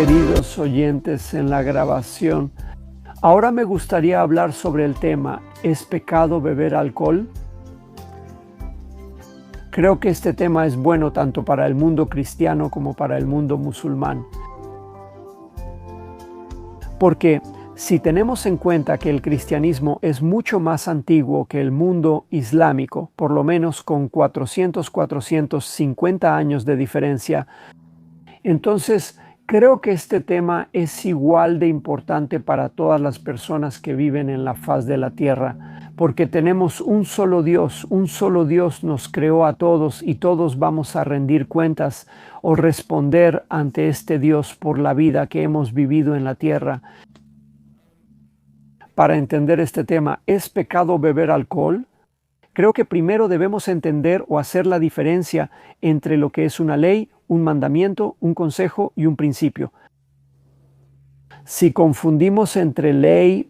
queridos oyentes en la grabación. Ahora me gustaría hablar sobre el tema, ¿es pecado beber alcohol? Creo que este tema es bueno tanto para el mundo cristiano como para el mundo musulmán. Porque si tenemos en cuenta que el cristianismo es mucho más antiguo que el mundo islámico, por lo menos con 450 años de diferencia, entonces creo que este tema es igual de importante para todas las personas que viven en la faz de la tierra, porque tenemos un solo Dios nos creó a todos y todos vamos a rendir cuentas o responder ante este Dios por la vida que hemos vivido en la tierra. Para entender este tema, ¿es pecado beber alcohol? Creo que primero debemos entender o hacer la diferencia entre lo que es una ley, un mandamiento, un consejo y un principio. Si confundimos entre ley,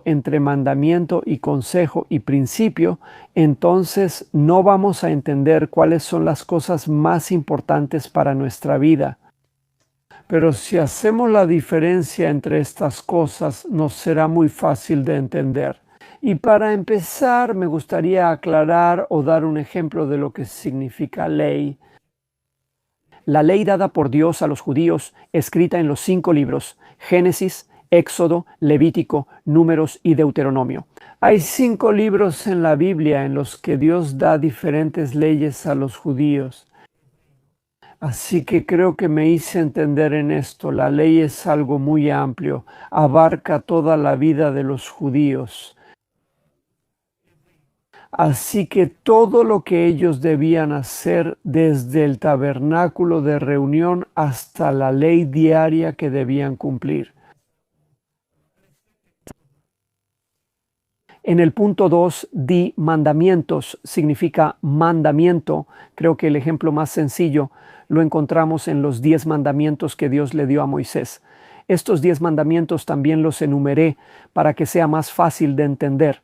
entre mandamiento y consejo y principio, entonces no vamos a entender cuáles son las cosas más importantes para nuestra vida. Pero si hacemos la diferencia entre estas cosas, nos será muy fácil de entender. Y para empezar, me gustaría aclarar o dar un ejemplo de lo que significa ley. La ley dada por Dios a los judíos, escrita en los 5 libros, Génesis, Éxodo, Levítico, Números y Deuteronomio. Hay 5 libros en la Biblia en los que Dios da diferentes leyes a los judíos. Así que creo que me hice entender en esto. La ley es algo muy amplio, abarca toda la vida de los judíos. Así que todo lo que ellos debían hacer desde el tabernáculo de reunión hasta la ley diaria que debían cumplir. En el punto 2, di mandamientos, significa mandamiento. Creo que el ejemplo más sencillo lo encontramos en los 10 mandamientos que Dios le dio a Moisés. Estos 10 mandamientos también los enumeré para que sea más fácil de entender.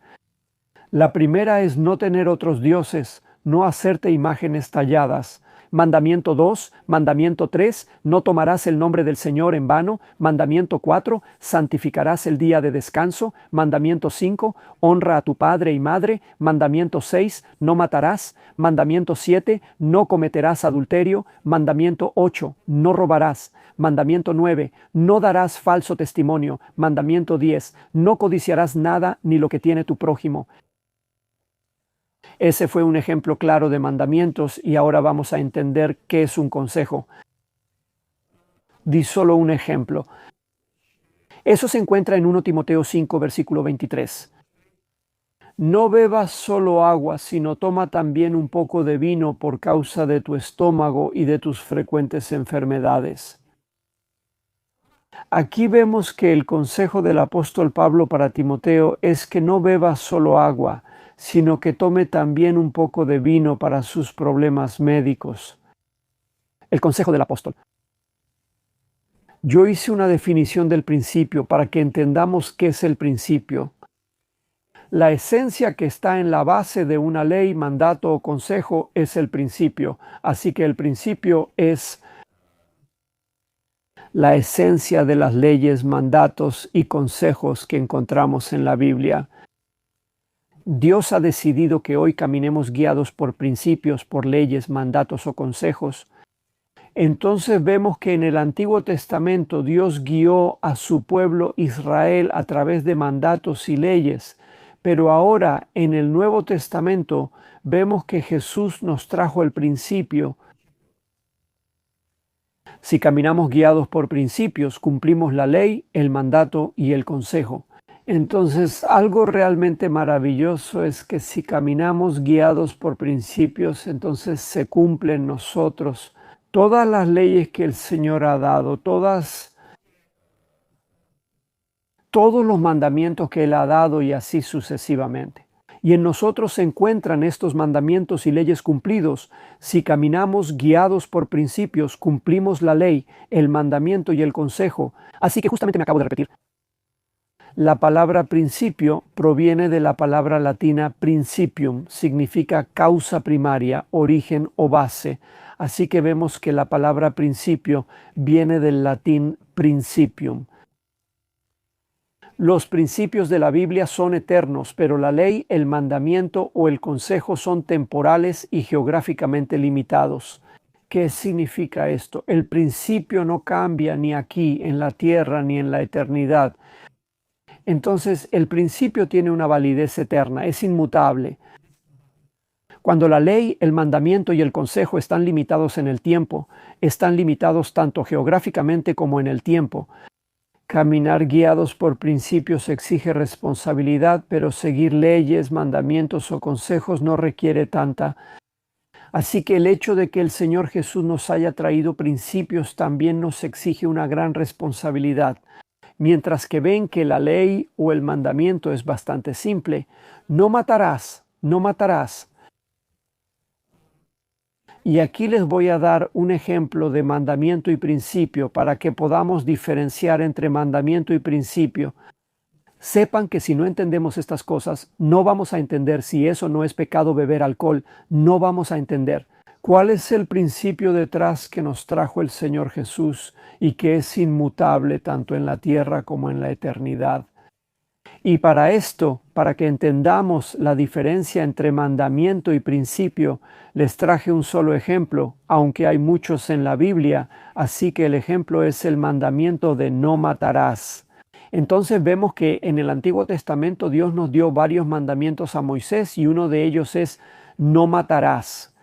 La primera es no tener otros dioses, no hacerte imágenes talladas. Mandamiento 2, mandamiento 3, no tomarás el nombre del Señor en vano. Mandamiento 4, santificarás el día de descanso. Mandamiento 5, honra a tu padre y madre. Mandamiento 6, no matarás. Mandamiento 7, no cometerás adulterio. Mandamiento 8, no robarás. Mandamiento 9, no darás falso testimonio. Mandamiento 10, no codiciarás nada ni lo que tiene tu prójimo. Ese fue un ejemplo claro de mandamientos y ahora vamos a entender qué es un consejo. Di solo un ejemplo. Eso se encuentra en 1 Timoteo 5, versículo 23. No bebas solo agua, sino toma también un poco de vino por causa de tu estómago y de tus frecuentes enfermedades. Aquí vemos que el consejo del apóstol Pablo para Timoteo es que no beba solo agua, sino que tome también un poco de vino para sus problemas médicos. El consejo del apóstol. Yo hice una definición del principio para que entendamos qué es el principio. La esencia que está en la base de una ley, mandato o consejo es el principio. Así que el principio es la esencia de las leyes, mandatos y consejos que encontramos en la Biblia. Dios ha decidido que hoy caminemos guiados por principios, por leyes, mandatos o consejos. Entonces vemos que en el Antiguo Testamento Dios guió a su pueblo Israel a través de mandatos y leyes, pero ahora en el Nuevo Testamento vemos que Jesús nos trajo el principio. Si caminamos guiados por principios, cumplimos la ley, el mandato y el consejo. Entonces, algo realmente maravilloso es que si caminamos guiados por principios, entonces se cumplen en nosotros todas las leyes que el Señor ha dado, todos los mandamientos que Él ha dado y así sucesivamente. Y en nosotros se encuentran estos mandamientos y leyes cumplidos. Si caminamos guiados por principios, cumplimos la ley, el mandamiento y el consejo. Así que justamente me acabo de repetir. La palabra principio proviene de la palabra latina principium, significa causa primaria, origen o base. Así que vemos que la palabra principio viene del latín principium. Los principios de la Biblia son eternos, pero la ley, el mandamiento o el consejo son temporales y geográficamente limitados. ¿Qué significa esto? El principio no cambia ni aquí, en la tierra, ni en la eternidad. Entonces, el principio tiene una validez eterna, es inmutable. Cuando la ley, el mandamiento y el consejo están limitados en el tiempo, están limitados tanto geográficamente como en el tiempo. Caminar guiados por principios exige responsabilidad, pero seguir leyes, mandamientos o consejos no requiere tanta. Así que el hecho de que el Señor Jesús nos haya traído principios también nos exige una gran responsabilidad. Mientras que ven que la ley o el mandamiento es bastante simple, no matarás, no matarás. Y aquí les voy a dar un ejemplo de mandamiento y principio para que podamos diferenciar entre mandamiento y principio. Sepan que si no entendemos estas cosas, no vamos a entender si eso no es pecado beber alcohol, no vamos a entender. ¿Cuál es el principio detrás que nos trajo el Señor Jesús y que es inmutable tanto en la tierra como en la eternidad? Y para esto, para que entendamos la diferencia entre mandamiento y principio, les traje un solo ejemplo, aunque hay muchos en la Biblia, así que el ejemplo es el mandamiento de no matarás. Entonces vemos que en el Antiguo Testamento Dios nos dio varios mandamientos a Moisés y uno de ellos es no matarás.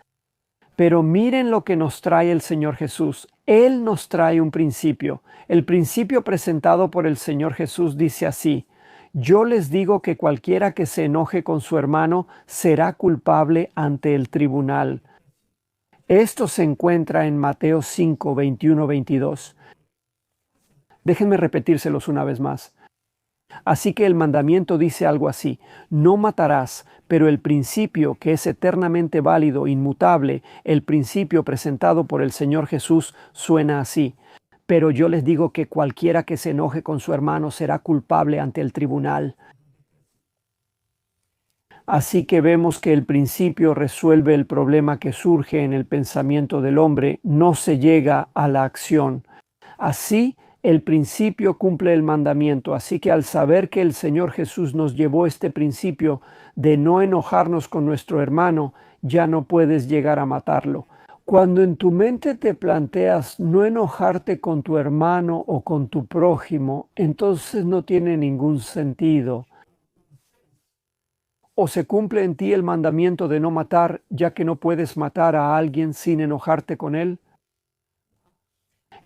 Pero miren lo que nos trae el Señor Jesús. Él nos trae un principio. El principio presentado por el Señor Jesús dice así: yo les digo que cualquiera que se enoje con su hermano será culpable ante el tribunal. Esto se encuentra en Mateo 5, 21, 22. Déjenme repetírselos una vez más. Así que el mandamiento dice algo así: no matarás, pero el principio que es eternamente válido, inmutable, el principio presentado por el Señor Jesús suena así: pero yo les digo que cualquiera que se enoje con su hermano será culpable ante el tribunal. Así que vemos que el principio resuelve el problema que surge en el pensamiento del hombre, no se llega a la acción. Así, el principio cumple el mandamiento, así que al saber que el Señor Jesús nos llevó este principio de no enojarnos con nuestro hermano, ya no puedes llegar a matarlo. Cuando en tu mente te planteas no enojarte con tu hermano o con tu prójimo, entonces no tiene ningún sentido. O se cumple en ti el mandamiento de no matar, ya que no puedes matar a alguien sin enojarte con él.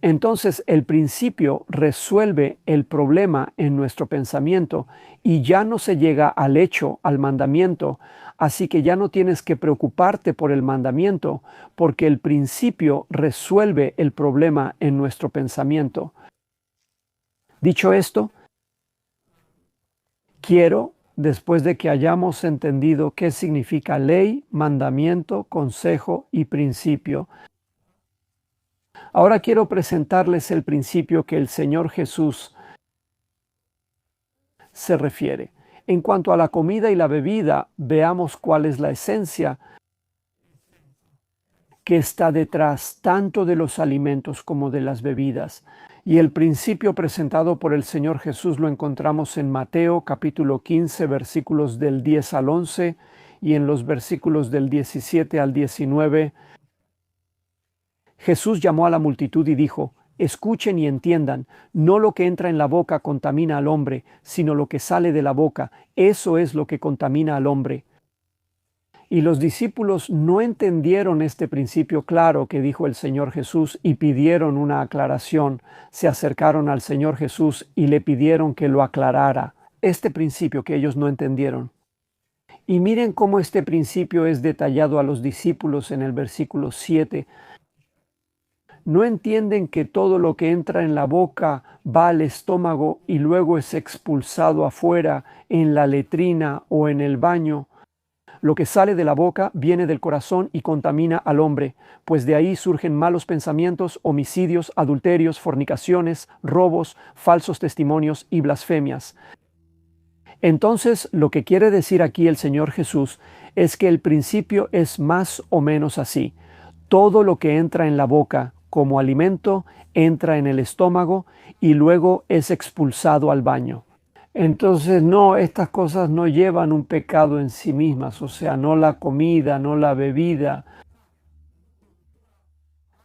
Entonces el principio resuelve el problema en nuestro pensamiento y ya no se llega al hecho, al mandamiento, así que ya no tienes que preocuparte por el mandamiento porque el principio resuelve el problema en nuestro pensamiento. Dicho esto, quiero, después de que hayamos entendido qué significa ley, mandamiento, consejo y principio, ahora quiero presentarles el principio que el Señor Jesús se refiere. En cuanto a la comida y la bebida, veamos cuál es la esencia que está detrás tanto de los alimentos como de las bebidas. Y el principio presentado por el Señor Jesús lo encontramos en Mateo capítulo 15, versículos del 10 al 11 y en los versículos del 17 al 19. Jesús llamó a la multitud y dijo: escuchen y entiendan, no lo que entra en la boca contamina al hombre, sino lo que sale de la boca, eso es lo que contamina al hombre. Y los discípulos no entendieron este principio claro que dijo el Señor Jesús y pidieron una aclaración. Se acercaron al Señor Jesús y le pidieron que lo aclarara, este principio que ellos no entendieron. Y miren cómo este principio es detallado a los discípulos en el versículo 7. ¿No entienden que todo lo que entra en la boca va al estómago y luego es expulsado afuera en la letrina o en el baño? Lo que sale de la boca viene del corazón y contamina al hombre, pues de ahí surgen malos pensamientos, homicidios, adulterios, fornicaciones, robos, falsos testimonios y blasfemias. Entonces, lo que quiere decir aquí el Señor Jesús es que el principio es más o menos así. Todo lo que entra en la boca como alimento entra en el estómago y luego es expulsado al baño. Entonces, no, estas cosas no llevan un pecado en sí mismas, o sea, no la comida, no la bebida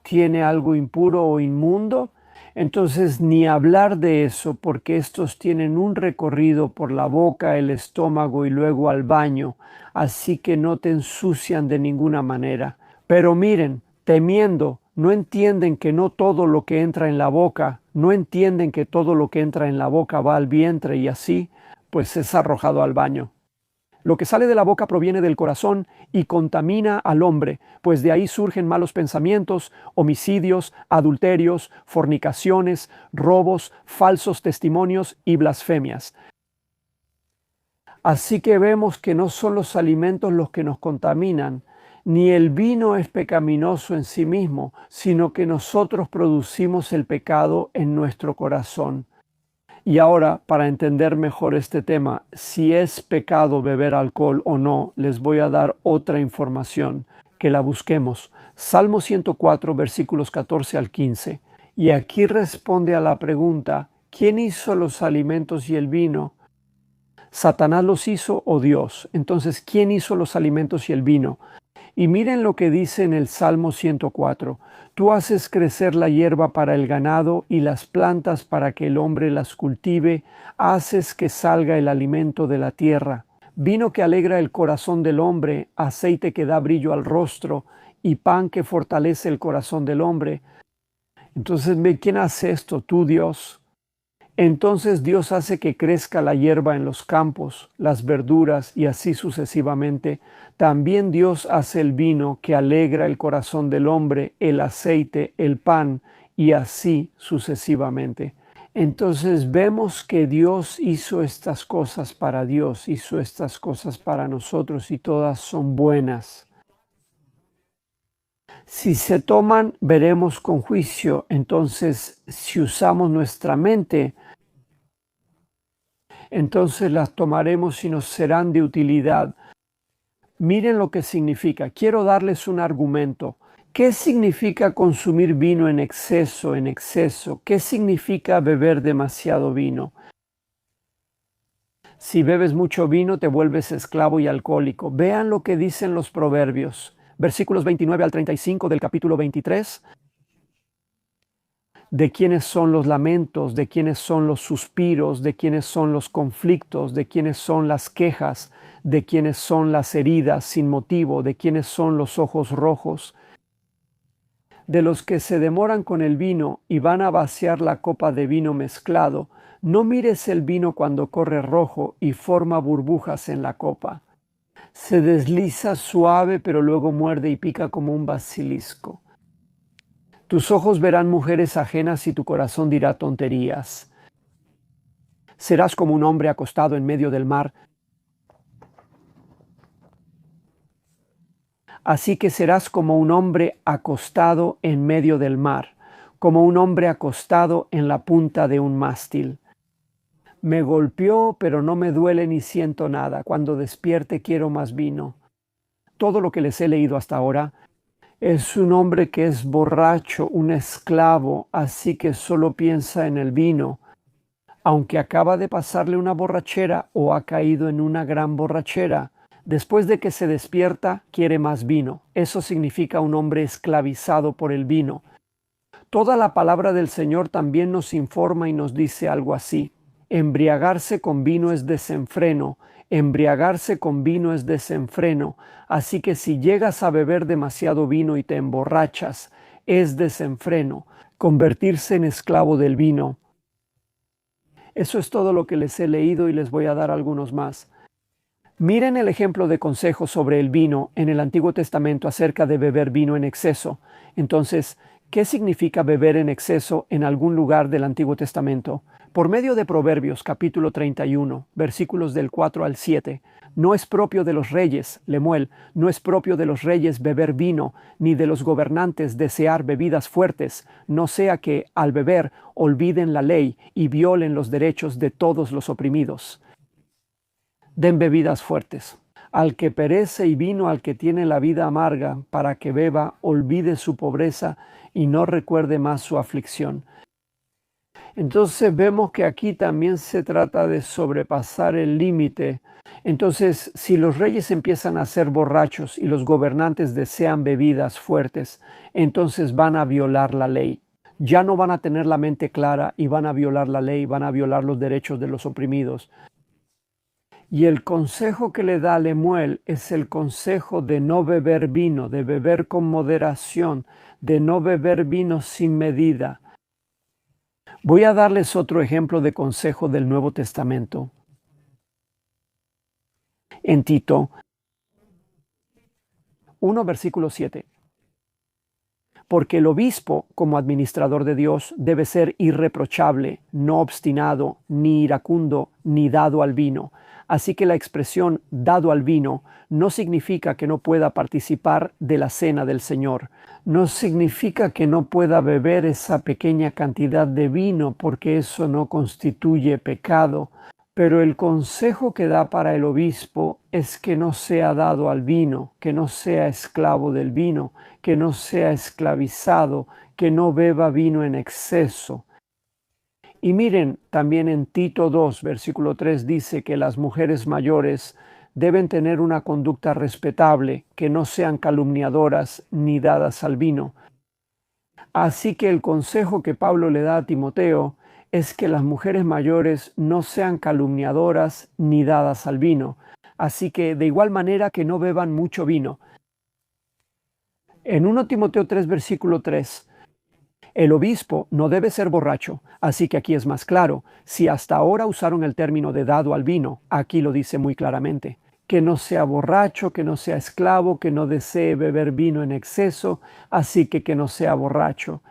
tiene algo impuro o inmundo. Entonces, ni hablar de eso, porque estos tienen un recorrido por la boca, el estómago y luego al baño, así que no te ensucian de ninguna manera. Pero miren, temiendo, no entienden que no todo lo que entra en la boca, no entienden que todo lo que entra en la boca va al vientre y así, pues es arrojado al baño. Lo que sale de la boca proviene del corazón y contamina al hombre, pues de ahí surgen malos pensamientos, homicidios, adulterios, fornicaciones, robos, falsos testimonios y blasfemias. Así que vemos que no son los alimentos los que nos contaminan, ni el vino es pecaminoso en sí mismo, sino que nosotros producimos el pecado en nuestro corazón. Y ahora, para entender mejor este tema, si es pecado beber alcohol o no, les voy a dar otra información, que la busquemos. Salmo 104, versículos 14 al 15. Y aquí responde a la pregunta, ¿quién hizo los alimentos y el vino? ¿Satanás los hizo o Dios? Entonces, ¿quién hizo los alimentos y el vino? Y miren lo que dice en el Salmo 104. Tú haces crecer la hierba para el ganado y las plantas para que el hombre las cultive. Haces que salga el alimento de la tierra. Vino que alegra el corazón del hombre, aceite que da brillo al rostro y pan que fortalece el corazón del hombre. Entonces, ¿quién hace esto? Tú, Dios. Entonces Dios hace que crezca la hierba en los campos, las verduras y así sucesivamente. También Dios hace el vino que alegra el corazón del hombre, el aceite, el pan y así sucesivamente. Entonces vemos que Dios hizo estas cosas para Dios, hizo estas cosas para nosotros y todas son buenas. Si se toman, veremos con juicio. Entonces, si usamos nuestra mente, entonces las tomaremos y nos serán de utilidad. Miren lo que significa. Quiero darles un argumento. ¿Qué significa consumir vino en exceso, en exceso? ¿Qué significa beber demasiado vino? Si bebes mucho vino, te vuelves esclavo y alcohólico. Vean lo que dicen los proverbios. Versículos 29 al 35 del capítulo 23. De quiénes son los lamentos, de quiénes son los suspiros, de quiénes son los conflictos, de quiénes son las quejas, de quiénes son las heridas sin motivo, de quiénes son los ojos rojos, de los que se demoran con el vino y van a vaciar la copa de vino mezclado. No mires el vino cuando corre rojo y forma burbujas en la copa. Se desliza suave, pero luego muerde y pica como un basilisco. Tus ojos verán mujeres ajenas y tu corazón dirá tonterías. Serás como un hombre acostado en medio del mar. Así que serás como un hombre acostado en medio del mar, como un hombre acostado en la punta de un mástil. Me golpeó, pero no me duele ni siento nada. Cuando despierte quiero más vino. Todo lo que les he leído hasta ahora es un hombre que es borracho, un esclavo, así que solo piensa en el vino, aunque acaba de pasarle una borrachera o ha caído en una gran borrachera. Después de que se despierta, quiere más vino. Eso significa un hombre esclavizado por el vino. Toda la palabra del Señor también nos informa y nos dice algo así. Embriagarse con vino es desenfreno. Embriagarse con vino es desenfreno, así que si llegas a beber demasiado vino y te emborrachas, es desenfreno, convertirse en esclavo del vino. Eso es todo lo que les he leído y les voy a dar algunos más. Miren el ejemplo de consejo sobre el vino en el Antiguo Testamento acerca de beber vino en exceso. Entonces, ¿qué significa beber en exceso en algún lugar del Antiguo Testamento? Por medio de Proverbios capítulo 31, versículos del 4 al 7, no es propio de los reyes, Lemuel, no es propio de los reyes beber vino, ni de los gobernantes desear bebidas fuertes, no sea que, al beber, olviden la ley y violen los derechos de todos los oprimidos. Den bebidas fuertes. Al que perece y vino al que tiene la vida amarga, para que beba, olvide su pobreza y no recuerde más su aflicción. Entonces vemos que aquí también se trata de sobrepasar el límite. Entonces, si los reyes empiezan a ser borrachos y los gobernantes desean bebidas fuertes, entonces van a violar la ley. Ya no van a tener la mente clara y van a violar la ley, van a violar los derechos de los oprimidos. Y el consejo que le da Lemuel es el consejo de no beber vino, de beber con moderación, de no beber vino sin medida. Voy a darles otro ejemplo de consejo del Nuevo Testamento. En Tito 1, versículo 7. Porque el obispo, como administrador de Dios, debe ser irreprochable, no obstinado, ni iracundo, ni dado al vino. Así que la expresión dado al vino no significa que no pueda participar de la cena del Señor. No significa que no pueda beber esa pequeña cantidad de vino, porque eso no constituye pecado. Pero el consejo que da para el obispo es que no sea dado al vino, que no sea esclavo del vino, que no sea esclavizado, que no beba vino en exceso. Y miren, también en Tito 2, versículo 3 dice que las mujeres mayores deben tener una conducta respetable, que no sean calumniadoras ni dadas al vino. Así que el consejo que Pablo le da a Timoteo es que las mujeres mayores no sean calumniadoras ni dadas al vino. Así que de igual manera que no beban mucho vino. En 1 Timoteo 3, versículo 3, el obispo no debe ser borracho, así que aquí es más claro. Si hasta ahora usaron el término de dado al vino, aquí lo dice muy claramente. Que no sea borracho, que no sea esclavo, que no desee beber vino en exceso, así que no sea borracho.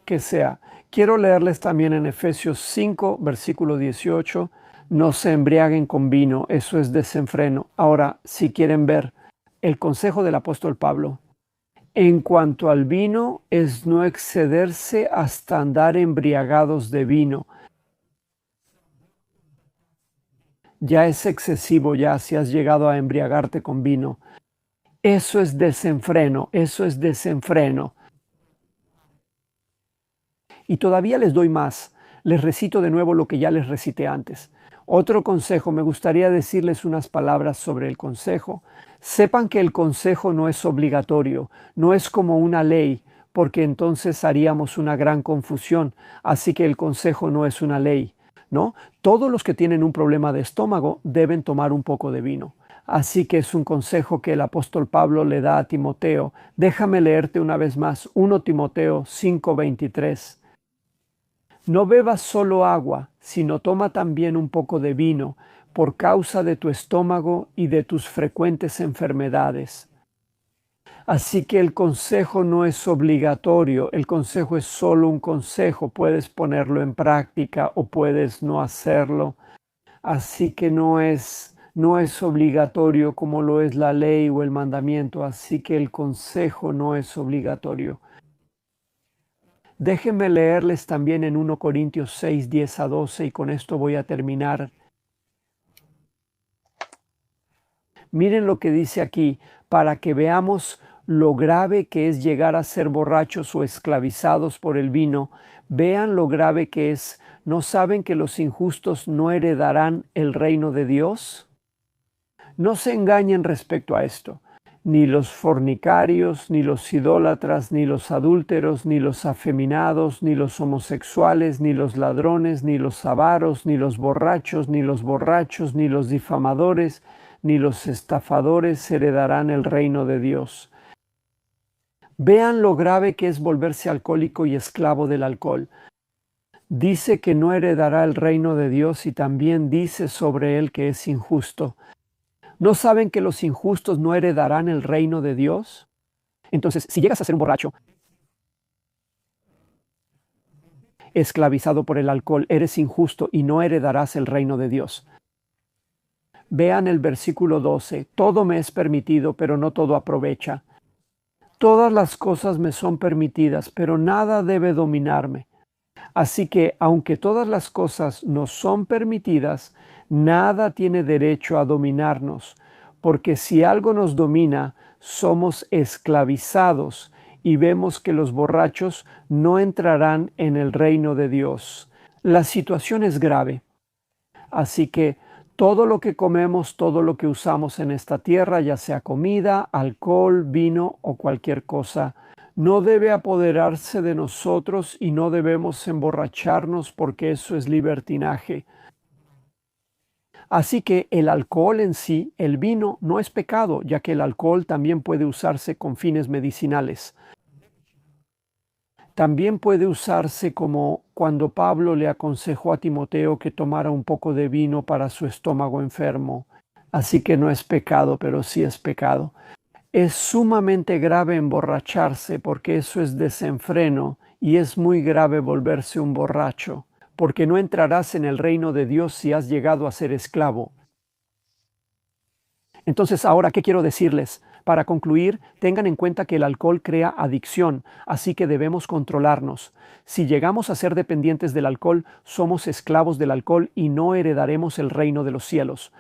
Que sea. Quiero leerles también en Efesios 5, versículo 18, no se embriaguen con vino, eso es desenfreno. Ahora, si quieren ver el consejo del apóstol Pablo, en cuanto al vino, es no excederse hasta andar embriagados de vino. Ya es excesivo ya si has llegado a embriagarte con vino. Eso es desenfreno, eso es desenfreno. Y todavía les doy más. Les recito de nuevo lo que ya les recité antes. Otro consejo, me gustaría decirles unas palabras sobre el consejo. Sepan que el consejo no es obligatorio, no es como una ley, porque entonces haríamos una gran confusión. Así que el consejo no es una ley, ¿no? Todos los que tienen un problema de estómago deben tomar un poco de vino. Así que es un consejo que el apóstol Pablo le da a Timoteo. Déjame leerte una vez más 1 Timoteo 5:23. No bebas solo agua, sino toma también un poco de vino, por causa de tu estómago y de tus frecuentes enfermedades. Así que el consejo no es obligatorio, el consejo es solo un consejo, puedes ponerlo en práctica o puedes no hacerlo. Así que no es obligatorio como lo es la ley o el mandamiento, así que el consejo no es obligatorio. Déjenme leerles también en 1 Corintios 6, 10 a 12 y con esto voy a terminar. Miren lo que dice aquí, para que veamos lo grave que es llegar a ser borrachos o esclavizados por el vino. Vean lo grave que es. ¿No saben que los injustos no heredarán el reino de Dios? No se engañen respecto a esto. Ni los fornicarios, ni los idólatras, ni los adúlteros, ni los afeminados, ni los homosexuales, ni los ladrones, ni los avaros, ni los borrachos, ni los difamadores, ni los estafadores heredarán el reino de Dios. Vean lo grave que es volverse alcohólico y esclavo del alcohol. Dice que no heredará el reino de Dios y también dice sobre él que es injusto. ¿No saben que los injustos no heredarán el reino de Dios? Entonces, si llegas a ser un borracho, esclavizado por el alcohol, eres injusto y no heredarás el reino de Dios. Vean el versículo 12. Todo me es permitido, pero no todo aprovecha. Todas las cosas me son permitidas, pero nada debe dominarme. Así que, aunque todas las cosas nos son permitidas, nada tiene derecho a dominarnos, porque si algo nos domina, somos esclavizados y vemos que los borrachos no entrarán en el reino de Dios. La situación es grave. Así que todo lo que comemos, todo lo que usamos en esta tierra, ya sea comida, alcohol, vino o cualquier cosa, no debe apoderarse de nosotros y no debemos emborracharnos porque eso es libertinaje. Así que el alcohol en sí, el vino, no es pecado, ya que el alcohol también puede usarse con fines medicinales. También puede usarse como cuando Pablo le aconsejó a Timoteo que tomara un poco de vino para su estómago enfermo. Así que no es pecado, pero sí es pecado. Es sumamente grave emborracharse porque eso es desenfreno y es muy grave volverse un borracho, porque no entrarás en el reino de Dios si has llegado a ser esclavo. Entonces, ahora, ¿qué quiero decirles? Para concluir, tengan en cuenta que el alcohol crea adicción, así que debemos controlarnos. Si llegamos a ser dependientes del alcohol, somos esclavos del alcohol y no heredaremos el reino de los cielos.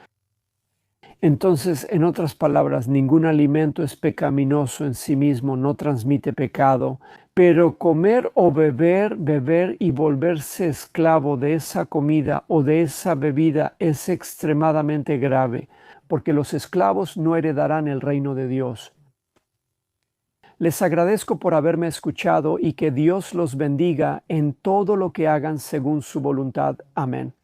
Entonces, en otras palabras, ningún alimento es pecaminoso en sí mismo, no transmite pecado, pero comer o beber y volverse esclavo de esa comida o de esa bebida es extremadamente grave, porque los esclavos no heredarán el reino de Dios. Les agradezco por haberme escuchado y que Dios los bendiga en todo lo que hagan según su voluntad. Amén.